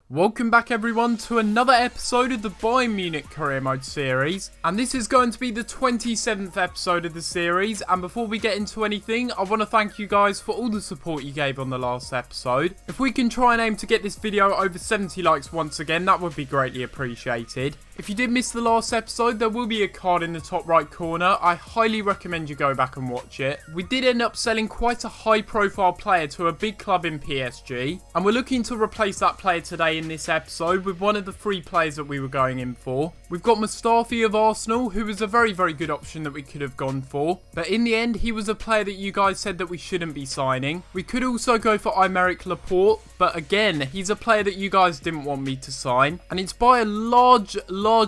Welcome back everyone to another episode of the Bayern Munich Career Mode series, and this is going to be the 27th episode of the series. And before we get into anything, I want to thank you guys for all the support you gave on the last episode. If we can try and aim to get this video over 70 likes once again, that would be greatly appreciated. If you did miss the last episode, there will be a card in the top right corner. I highly recommend you go back and watch it. We did end up selling quite a high profile player to a big club in PSG, and we're looking to replace that player today in this episode with one of the three players that we were going in for. We've got Mustafi of Arsenal, who was a very good option that we could have gone for, but in the end he was a player that you guys said that we shouldn't be signing. We could also go for Aymeric Laporte, but again he's a player that you guys didn't want me to sign, and it's by a large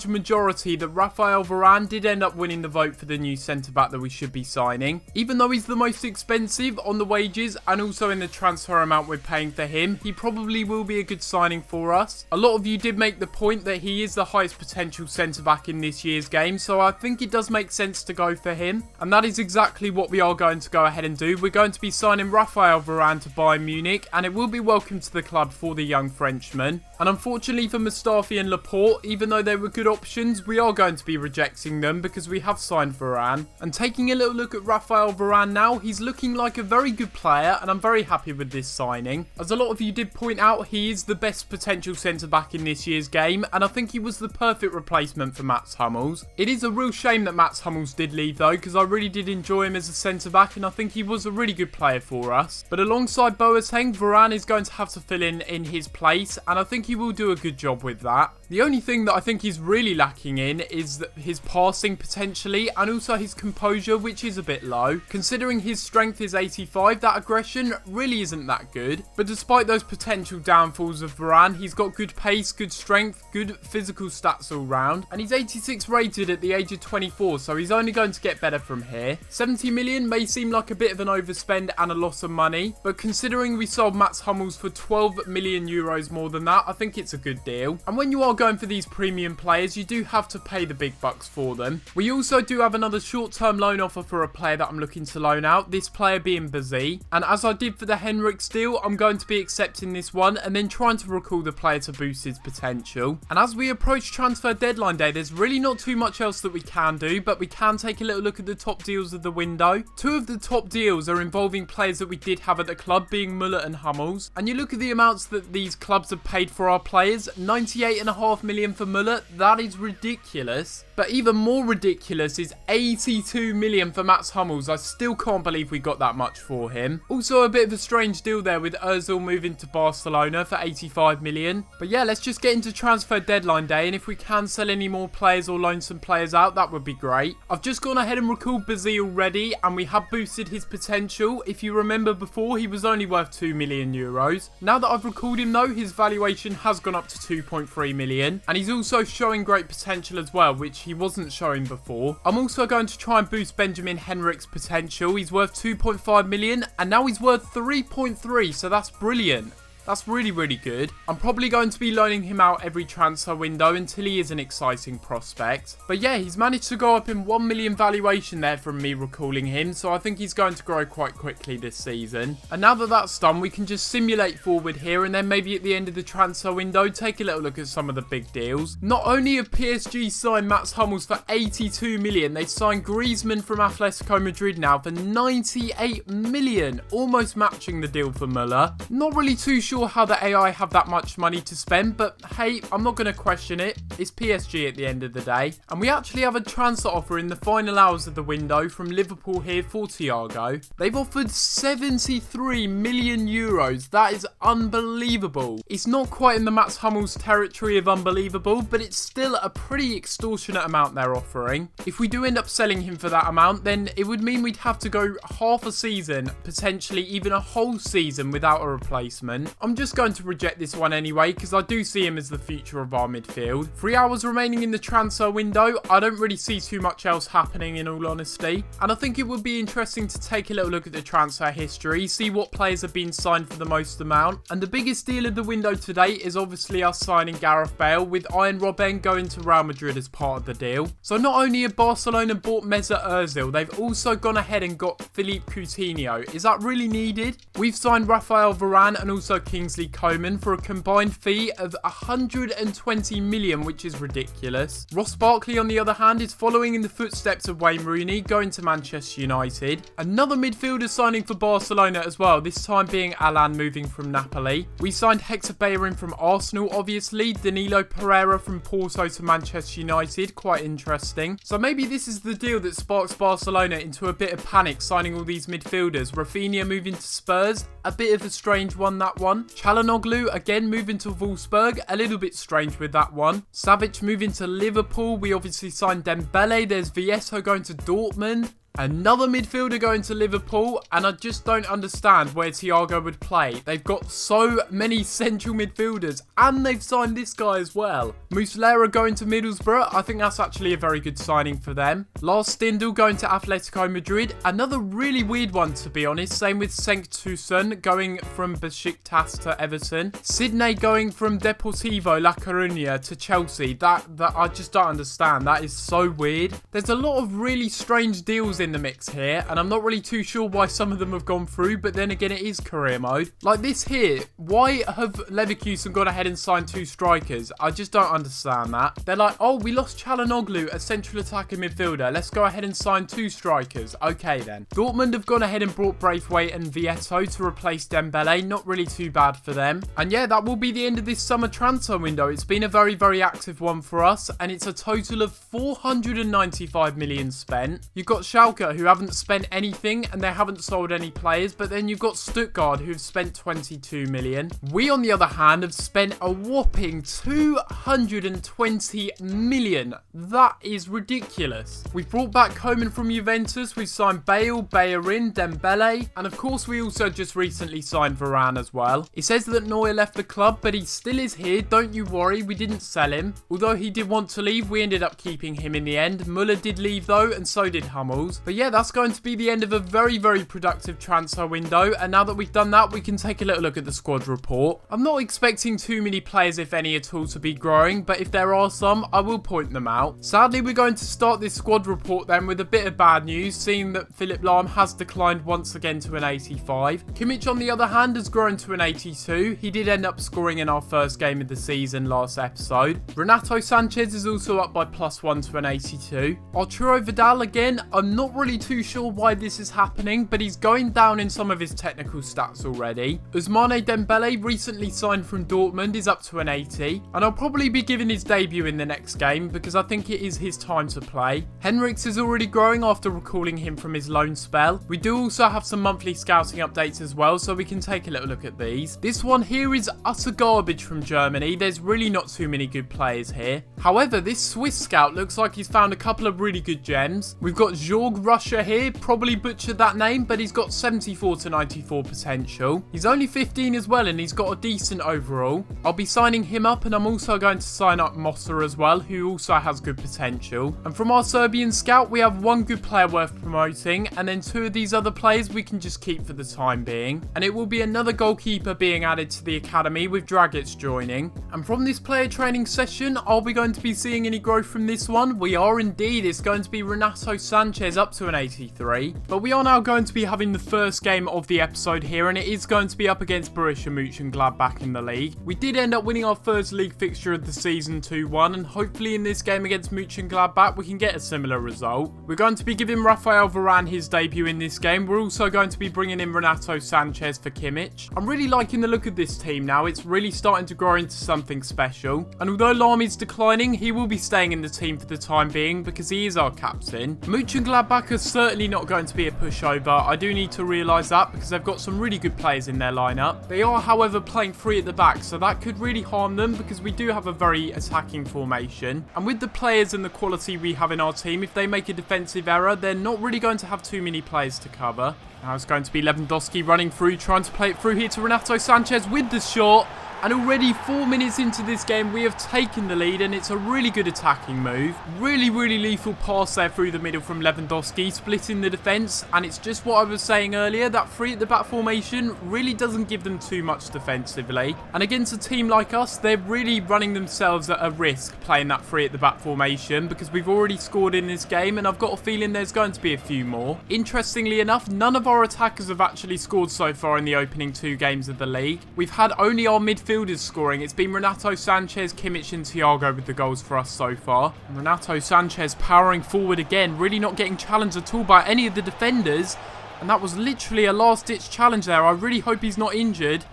majority that Raphael Varane did end up winning the vote for the new centre-back that we should be signing. Even though he's the most expensive on the wages and also in the transfer amount we're paying for him, he probably will be a good signing for us. A lot of you did make the point that he is the highest potential centre-back in this year's game, so I think it does make sense to go for him, and that is exactly what we are going to go ahead and do. We're going to be signing Raphael Varane to Bayern Munich, and it will be welcome to the club for the young Frenchman. And unfortunately for Mustafi and Laporte, even though they were good options, we are going to be rejecting them because we have signed Varane. And taking a little look at Raphael Varane now, he's looking like a very good player, and I'm very happy with this signing. As a lot of you did point out, he is the best potential centre-back in this year's game, and I think he was the perfect replacement for Mats Hummels. It is a real shame that Mats Hummels did leave though, because I really did enjoy him as a centre-back, and I think he was a really good player for us. But alongside Boateng, Varane is going to have to fill in his place, and I think he will do a good job with that. The only thing that I think he's really lacking in is his passing potentially, and also his composure, which is a bit low. Considering his strength is 85, that aggression really isn't that good. But despite those potential downfalls of Varane, he's got good pace, good strength, good physical stats all round, and he's 86 rated at the age of 24, so he's only going to get better from here. 70 million may seem like a bit of an overspend and a loss of money, but considering we sold Mats Hummels for 12 million euros more than that, I think it's a good deal. And when you are going for these premium players, you do have to pay the big bucks for them. We also do have another short-term loan offer for a player that I'm looking to loan out, this player being Bazzi. And as I did for the Henriks deal, I'm going to be accepting this one and then trying to recall the player to boost his potential. And as we approach transfer deadline day, there's really not too much else that we can do, but we can take a little look at the top deals of the window. Two of the top deals are involving players that we did have at the club, being Müller and Hummels. And you look at the amounts that these clubs have paid for our players, 98.5 million for Müller, that is ridiculous. But even more ridiculous is 82 million for Mats Hummels. I still can't believe we got that much for him. Also a bit of a strange deal there with Ozil moving to Barcelona for 85 million. But yeah, let's just get into transfer deadline day, and if we can sell any more players or loan some players out, that would be great. I've just gone ahead and recalled Bazzi already, and we have boosted his potential. If you remember before, he was only worth 2 million euros. Now that I've recalled him though, his valuation has gone up to 2.3 million, and he's also showing great potential as well, which he wasn't showing before. I'm also going to try and boost Benjamin Henrik's potential. He's worth 2.5 million, and now he's worth 3.3, so that's brilliant. That's really good. I'm probably going to be loaning him out every transfer window until he is an exciting prospect. But yeah, he's managed to go up in 1 million valuation there from me recalling him, so I think he's going to grow quite quickly this season. And now that that's done, we can just simulate forward here, and then maybe at the end of the transfer window, take a little look at some of the big deals. Not only have PSG signed Mats Hummels for 82 million, they've signed Griezmann from Atletico Madrid now for 98 million, almost matching the deal for Müller. Not really too sure how the AI have that much money to spend, but hey, I'm not going to question it. It's PSG at the end of the day. And we actually have a transfer offer in the final hours of the window from Liverpool here for Thiago. They've offered 73 million euros. That is unbelievable. It's not quite in the Mats Hummels territory of unbelievable, but it's still a pretty extortionate amount they're offering. If we do end up selling him for that amount, then it would mean we'd have to go half a season, potentially even a whole season without a replacement. I'm just going to reject this one anyway, because I do see him as the future of our midfield. 3 hours remaining in the transfer window. I don't really see too much else happening in all honesty. And I think it would be interesting to take a little look at the transfer history, see what players have been signed for the most amount. And the biggest deal of the window today is obviously us signing Gareth Bale, with Arjen Robben going to Real Madrid as part of the deal. So not only have Barcelona bought Mesut Ozil, they've also gone ahead and got Philippe Coutinho. Is that really needed? We've signed Raphael Varane and also Kingsley Coman for a combined fee of 120 million, which is ridiculous. Ross Barkley, on the other hand, is following in the footsteps of Wayne Rooney, going to Manchester United. Another midfielder signing for Barcelona as well, this time being Alan moving from Napoli. We signed Hector Bellerin from Arsenal, obviously. Danilo Pereira from Porto to Manchester United, quite interesting. So maybe this is the deal that sparks Barcelona into a bit of panic, signing all these midfielders. Rafinha moving to Spurs, a bit of a strange one, that one. Çalhanoğlu again moving to Wolfsburg, a little bit strange with that one. Savic moving to Liverpool. We obviously signed Dembele. There's Vieto going to Dortmund. Another midfielder going to Liverpool, and I just don't understand where Thiago would play. They've got so many central midfielders, and they've signed this guy as well. Muslera going to Middlesbrough. I think that's actually a very good signing for them. Lars Stindl going to Atletico Madrid. Another really weird one, to be honest. Same with Cenk Tosun going from Besiktas to Everton. Sidney going from Deportivo La Coruña to Chelsea. That I just don't understand. That is so weird. There's a lot of really strange deals in the mix here, and I'm not really too sure why some of them have gone through, but then again, it is career mode. Like this here, why have Leverkusen gone ahead and signed 2 strikers? I just don't understand that. They're like, oh, we lost Çalhanoğlu, a central attacking midfielder. Let's go ahead and sign 2 strikers. Okay then. Dortmund have gone ahead and brought Braithwaite and Vieto to replace Dembele. Not really too bad for them. And yeah, that will be the end of this summer transfer window. It's been a very, very active one for us, and it's a total of 495 million spent. You've got Schalke, who haven't spent anything, and they haven't sold any players, but then you've got Stuttgart, who've spent 22 million. We, on the other hand, have spent a whopping 220 million. That is ridiculous. We've brought back Coman from Juventus, we've signed Bale, Bellerin, Dembele, and of course we also just recently signed Varane as well. It says that Neuer left the club, but he still is here, don't you worry, we didn't sell him. Although he did want to leave, we ended up keeping him in the end. Muller did leave though, and so did Hummels. But yeah, that's going to be the end of a very, very productive transfer window. And now that we've done that, we can take a little look at the squad report. I'm not expecting too many players, if any at all, to be growing. But if there are some, I will point them out. Sadly, we're going to start this squad report then with a bit of bad news, seeing that Philipp Lahm has declined once again to an 85. Kimmich, on the other hand, has grown to an 82. He did end up scoring in our first game of the season last episode. Renato Sanchez is also up by +1 to an 82. Arturo Vidal, again, I'm not really too sure why this is happening, but he's going down in some of his technical stats already. Ousmane Dembele, recently signed from Dortmund, is up to an 80, and I'll probably be giving his debut in the next game because I think it is his time to play. Henriks is already growing after recalling him from his loan spell. We do also have some monthly scouting updates as well, so we can take a little look at these. This one here is utter garbage from Germany. There's really not too many good players here. However, this Swiss scout looks like he's found a couple of really good gems. We've got Jorg Russia here, probably butchered that name, but he's got 74 to 94 potential. He's only 15 as well, and he's got a decent overall. I'll be signing him up, and I'm also going to sign up Mossa as well, who also has good potential. And from our Serbian scout, we have 1 good player worth promoting, and then 2 of these other players we can just keep for the time being. And it will be another goalkeeper being added to the academy with Dragic joining. And from this player training session, are we going to be seeing any growth from this one? We are indeed. It's going to be Renato Sanchez up to an 83. But we are now going to be having the first game of the episode here, and it is going to be up against Borussia Mönchengladbach in the league. We did end up winning our first league fixture of the season 2-1, and hopefully in this game against Mönchengladbach we can get a similar result. We're going to be giving Rafael Varane his debut in this game. We're also going to be bringing in Renato Sanchez for Kimmich. I'm really liking the look of this team now. It's really starting to grow into something special. And although Lahm is declining, he will be staying in the team for the time being because he is our captain. Mönchengladbach are certainly not going to be a pushover. I do need to realise that because they've got some really good players in their lineup. They are, however, playing 3 at the back, so that could really harm them because we do have a very attacking formation. And with the players and the quality we have in our team, if they make a defensive error, they're not really going to have too many players to cover. Now it's going to be Lewandowski running through, trying to play it through here to Renato Sanchez with the shot. And already 4 minutes into this game, we have taken the lead, and it's a really good attacking move. Really, really lethal pass there through the middle from Lewandowski, splitting the defence. And it's just what I was saying earlier, that 3 at the back formation really doesn't give them too much defensively. And against a team like us, they're really running themselves at a risk playing that 3 at the back formation, because we've already scored in this game, and I've got a feeling there's going to be a few more. Interestingly enough, none of our attackers have actually scored so far in the opening 2 games of the league. We've had only our midfielders scoring. It's been Renato Sanchez, Kimmich and Thiago with the goals for us so far. And Renato Sanchez powering forward again, really not getting challenged at all by any of the defenders. And that was literally a last-ditch challenge there. I really hope he's not injured.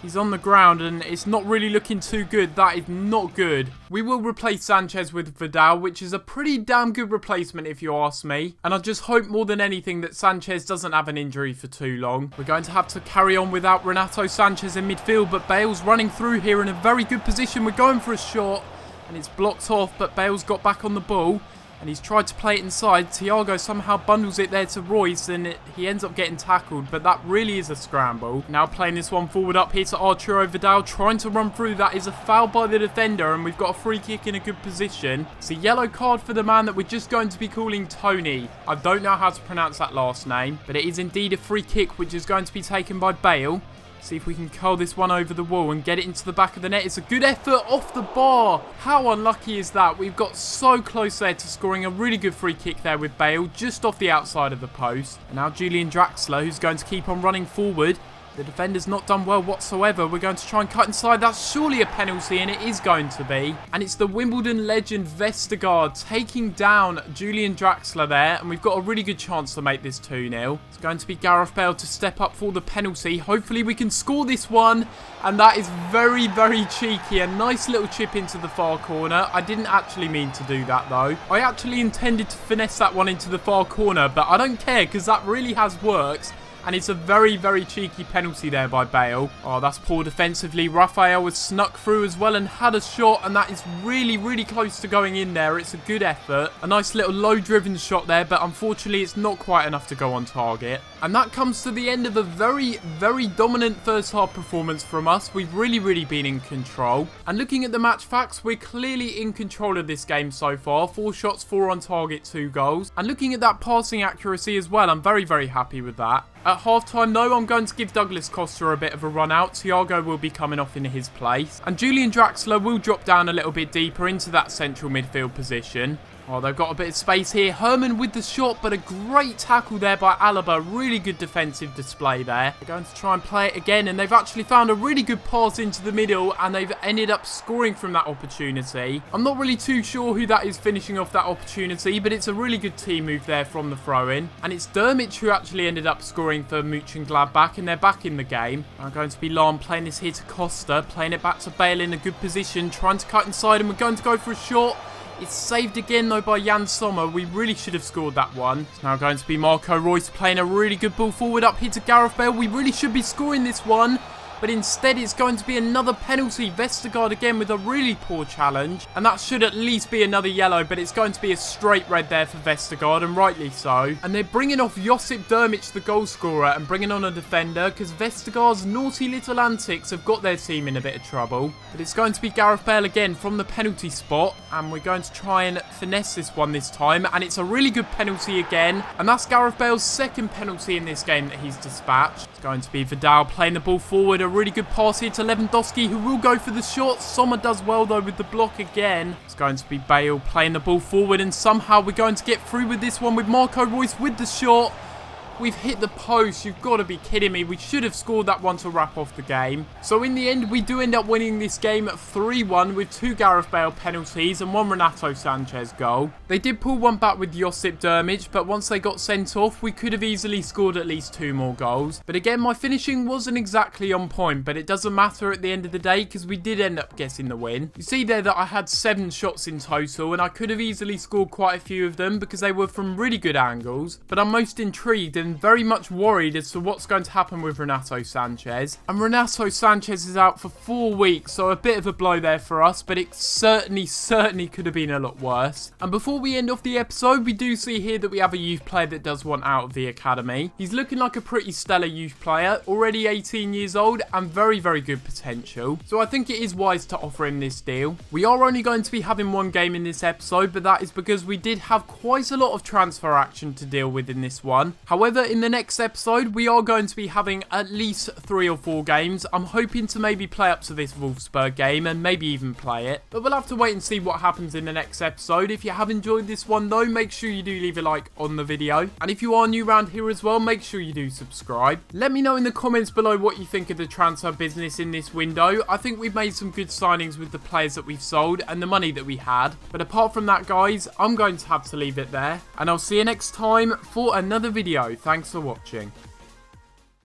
He's on the ground and it's not really looking too good. That is not good. We will replace Sanchez with Vidal, which is a pretty damn good replacement if you ask me. And I just hope more than anything that Sanchez doesn't have an injury for too long. We're going to have to carry on without Renato Sanchez in midfield, but Bale's running through here in a very good position. We're going for a shot and it's blocked off, but Bale's got back on the ball. And he's tried to play it inside. Thiago somehow bundles it there to Royce and he ends up getting tackled. But that really is a scramble. Now playing this one forward up here to Arturo Vidal. Trying to run through. That is a foul by the defender. And we've got a free kick in a good position. It's a yellow card for the man that we're just going to be calling Tony. I don't know how to pronounce that last name. But it is indeed a free kick which is going to be taken by Bale. See if we can curl this one over the wall and get it into the back of the net. It's a good effort off the bar. How unlucky is that? We've got so close there to scoring a really good free kick there with Bale, just off the outside of the post. And now Julian Draxler, who's going to keep on running forward. The defender's not done well whatsoever. We're going to try and cut inside. That's surely a penalty, and it is going to be. And it's the Wimbledon legend Vestergaard taking down Julian Draxler there. And we've got a really good chance to make this 2-0. It's going to be Gareth Bale to step up for the penalty. Hopefully we can score this one. And that is very, very cheeky. A nice little chip into the far corner. I didn't actually mean to do that, though. I actually intended to finesse that one into the far corner. But I don't care, because that really has worked. And it's a very, very cheeky penalty there by Bale. Oh, that's poor defensively. Rafael was snuck through as well and had a shot. And that is really, really close to going in there. It's a good effort. A nice little low-driven shot there. But unfortunately, it's not quite enough to go on target. And that comes to the end of a very, very dominant first half performance from us. We've really, really been in control. And looking at the match facts, we're clearly in control of this game so far. 4 shots, 4 on target, 2 goals. And looking at that passing accuracy as well, I'm very, very happy with that. At half-time, though, I'm going to give Douglas Costa a bit of a run out. Thiago will be coming off in his place. And Julian Draxler will drop down a little bit deeper into that central midfield position. Oh, they've got a bit of space here. Herman with the shot, but a great tackle there by Alaba. Really good defensive display there. They're going to try and play it again, and they've actually found a really good pass into the middle, and they've ended up scoring from that opportunity. I'm not really too sure who that is finishing off that opportunity, but it's a really good team move there from the throw-in. And it's Dermich who actually ended up scoring for Mönchengladbach, and they're back in the game. I'm going to be Lahm playing this here to Costa, playing it back to Bale in a good position, trying to cut inside, and we're going to go for a shot. It's saved again, though, by Jan Sommer. We really should have scored that one. It's now going to be Marco Reus playing a really good ball forward up here to Gareth Bale. We really should be scoring this one. But instead, it's going to be another penalty. Vestergaard again with a really poor challenge. And that should at least be another yellow. But it's going to be a straight red there for Vestergaard. And rightly so. And they're bringing off Josip Dermich, the goal scorer. And bringing on a defender. Because Vestergaard's naughty little antics have got their team in a bit of trouble. But it's going to be Gareth Bale again from the penalty spot. And we're going to try and finesse this one this time. And it's a really good penalty again. And that's Gareth Bale's second penalty in this game that he's dispatched. It's going to be Vidal playing the ball forward. A really good pass here to Lewandowski, who will go for the shot. Sommer does well, though, with the block again. It's going to be Bale playing the ball forward, and somehow we're going to get through with this one with Marco Reus with the shot. We've hit the post. You've got to be kidding me. We should have scored that one to wrap off the game. So in the end, we do end up winning this game 3-1 with 2 Gareth Bale penalties and 1 Renato Sanchez goal. They did pull one back with Josip Dermich, but once they got sent off, we could have easily scored at least 2 more goals. But again, my finishing wasn't exactly on point, but it doesn't matter at the end of the day because we did end up getting the win. You see there that I had 7 shots in total, and I could have easily scored quite a few of them because they were from really good angles. But I'm most intrigued been very much worried as to what's going to happen with Renato Sanchez. And Renato Sanchez is out for 4 weeks, so a bit of a blow there for us, but it certainly could have been a lot worse. And before we end off the episode, we do see here that we have a youth player that does want out of the academy. He's looking like a pretty stellar youth player, already 18 years old and very good potential. So I think it is wise to offer him this deal. We are only going to be having 1 game in this episode, but that is because we did have quite a lot of transfer action to deal with in this one. However, in the next episode, we are going to be having at least 3 or 4 games. I'm hoping to maybe play up to this Wolfsburg game and maybe even play it. But we'll have to wait and see what happens in the next episode. If you have enjoyed this one though, make sure you do leave a like on the video. And if you are new around here as well, make sure you do subscribe. Let me know in the comments below what you think of the transfer business in this window. I think we've made some good signings with the players that we've sold and the money that we had. But apart from that, guys, I'm going to have to leave it there. And I'll see you next time for another video. Thanks for watching.